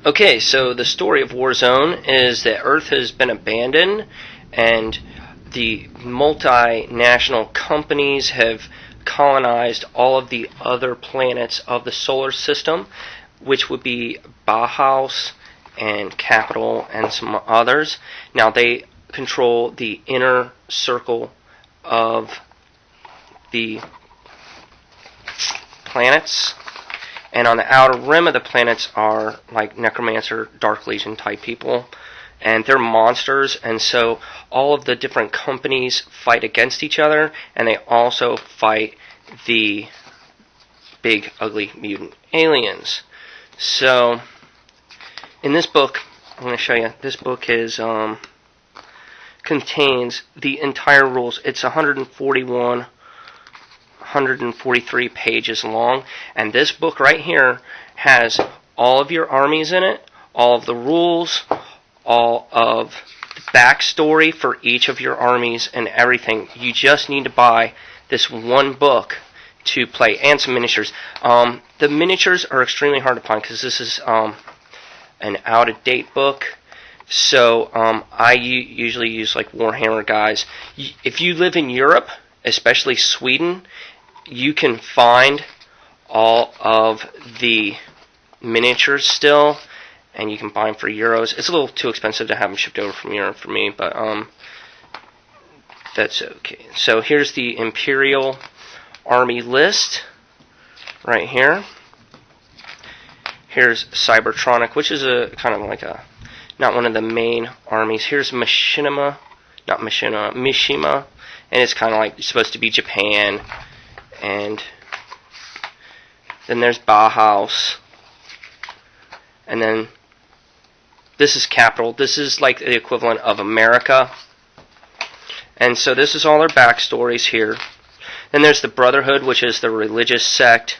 Okay, so the story of Warzone is that Earth has been abandoned and the multinational companies have colonized all of the other planets of the solar system, which would be Bauhaus and Capital and some others. Now they control the inner circle of the planets, and on the outer rim of the planets are like Necromancer, Dark Legion type people, and they're monsters, and so all of the different companies fight against each other, and they also fight the big ugly mutant aliens. So in this book, I'm going to show you, this book is contains the entire rules. It's 143 pages long, and this book right here has all of your armies in it, all of the rules, all of the backstory for each of your armies and everything. You just need to buy this one book to play, and some miniatures. The miniatures are extremely hard to find because this is an out-of-date book. So I usually use like Warhammer guys. If you live in Europe, especially Sweden, you can find all of the miniatures still, and you can buy them for euros. It's a little too expensive to have them shipped over from Europe for me, but that's okay. So here's the Imperial Army list right here. Here's Cybertronic, which is a kind of like a not one of the main armies. Here's Mishima, and it's kind of like supposed to be Japan. And then there's Bauhaus, and then this is Capital. This is like the equivalent of America, and so this is all their backstories here. Then there's the Brotherhood, which is the religious sect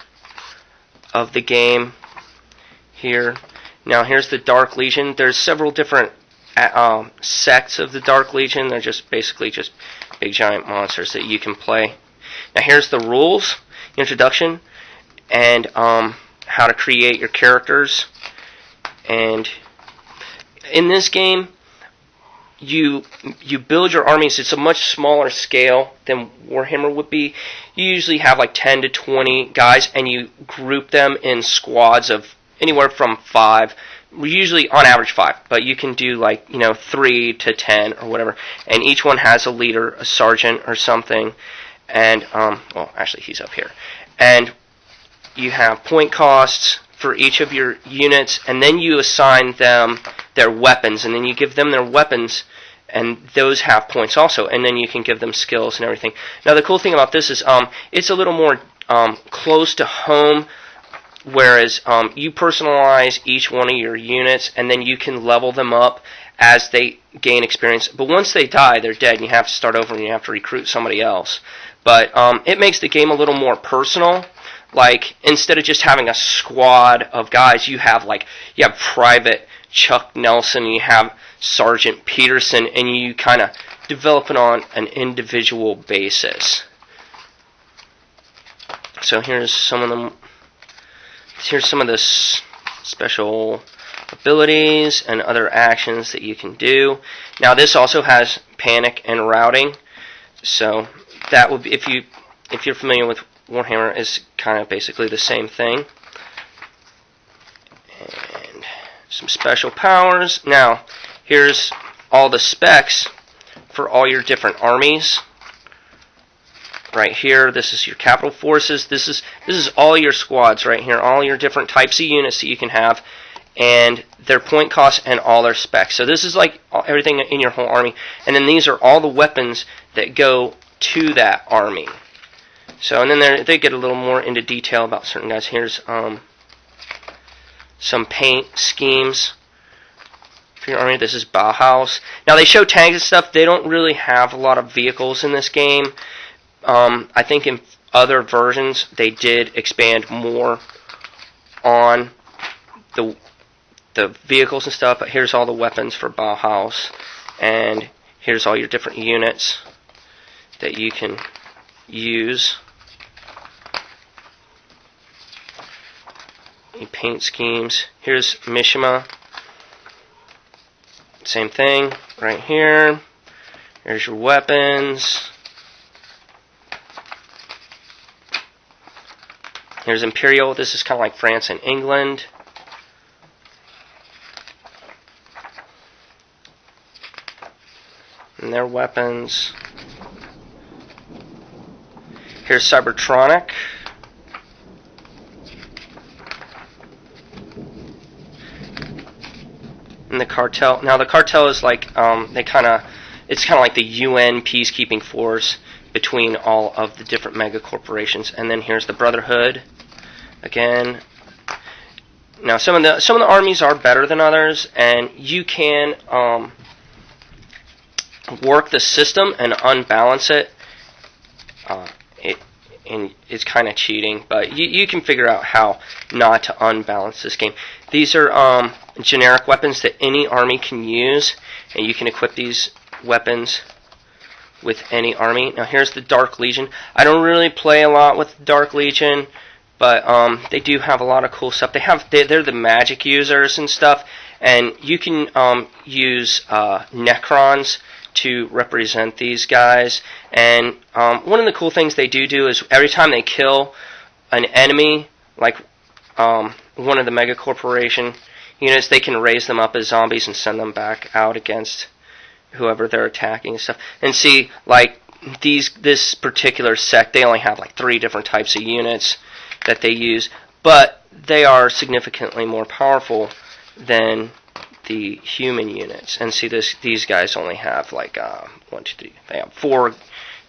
of the game here. Now here's the Dark Legion. There's several different sects of the Dark Legion. They're just basically just big giant monsters that you can play. Now here's the rules, introduction, and how to create your characters. And in this game, you build your armies. It's a much smaller scale than Warhammer would be. You usually have like 10 to 20 guys, and you group them in squads of anywhere from 5. Usually on average 5, but you can do like 3 to 10 or whatever. And each one has a leader, a sergeant or something. And well, actually he's up here. And you have point costs for each of your units, and then you assign them their weapons, and then you give them their weapons, and those have points also, and then you can give them skills and everything. Now the cool thing about this is it's a little more close to home, whereas you personalize each one of your units, and then you can level them up as they gain experience. But once they die, they're dead, and you have to start over, and you have to recruit somebody else. But it makes the game a little more personal. Like, instead of just having a squad of guys, you have Private Chuck Nelson, you have Sergeant Peterson, and you kind of develop it on an individual basis. So here's some of them. Here's some of the special abilities and other actions that you can do. Now this also has panic and routing. So that would be, if you're familiar with Warhammer, is kind of basically the same thing. And some special powers. Now here's all the specs for all your different armies. Right here, this is your capital forces. This is all your squads right here, all your different types of units that you can have, and their point costs and all their specs. So this is like everything in your whole army, and then these are all the weapons that go to that army. So, and then they get a little more into detail about certain guys. Here's some paint schemes for your army. This is Bauhaus. Now they show tanks and stuff. They don't really have a lot of vehicles in this game. I think in other versions they did expand more on the vehicles and stuff, but here's all the weapons for Bauhaus, and here's all your different units that you can use. paint schemes. Here's Mishima. Same thing right here. Here's your weapons. Here's Imperial. This is kind of like France and England. And their weapons. Here's Cybertronic. And the cartel. Now the cartel is like it's kind of like the UN peacekeeping force between all of the different mega corporations. And then here's the Brotherhood. Again. Now some of the armies are better than others, and you can work the system and unbalance it. And it's kind of cheating, but you can figure out how not to unbalance this game. These are generic weapons that any army can use, and you can equip these weapons with any army. Now here's the Dark Legion. I don't really play a lot with Dark Legion, but they do have a lot of cool stuff. They're the magic users and stuff, and you can use Necrons to represent these guys. And one of the cool things they do is every time they kill an enemy, like one of the mega corporation units, they can raise them up as zombies and send them back out against whoever they're attacking and stuff. And see, like this particular sect, they only have like 3 different types of units that they use, but they are significantly more powerful than the human units. And see, these guys only have like 1, 2, 3. They have 4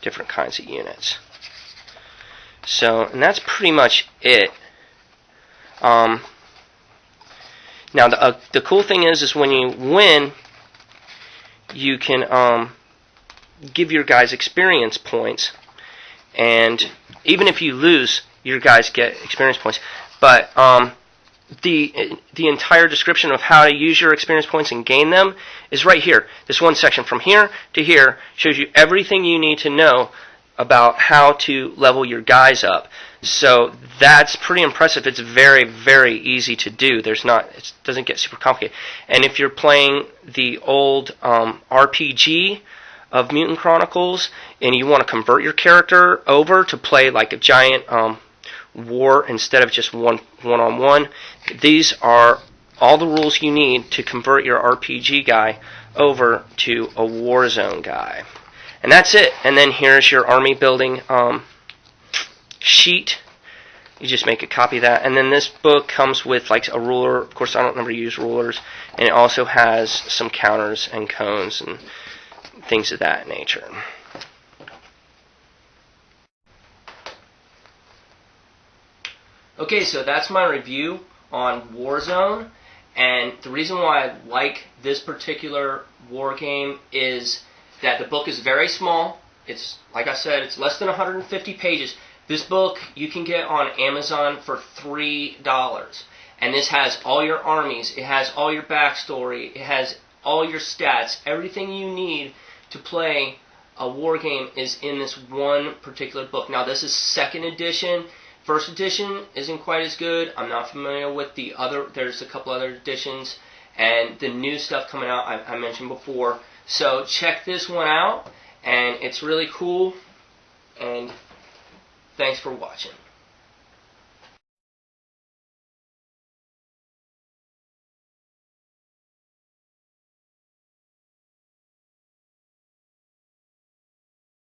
different kinds of units. So, and that's pretty much it. Now the cool thing is when you win, you can give your guys experience points, and even if you lose, your guys get experience points. But the entire description of how to use your experience points and gain them is right here. This one section from here to here shows you everything you need to know about how to level your guys up. So that's pretty impressive. It's very, very easy to do. It doesn't get super complicated. And if you're playing the old RPG of Mutant Chronicles and you want to convert your character over to play like a giant war instead of just one-on-one, these are all the rules you need to convert your RPG guy over to a Warzone guy. And that's it. And then here's your army building sheet. You just make a copy of that. And then this book comes with like a ruler. Of course, I don't remember to use rulers. And it also has some counters and cones and things of that nature. Okay, so that's my review on Warzone, and the reason why I like this particular war game is that the book is very small. It's, like I said, it's less than 150 pages. This book you can get on Amazon for $3, and this has all your armies, it has all your backstory, it has all your stats, everything you need to play a war game is in this one particular book. Now this is 2nd edition. First edition isn't quite as good. I'm not familiar with the other. There's a couple other editions, and the new stuff coming out I mentioned before. So check this one out, and it's really cool. And thanks for watching.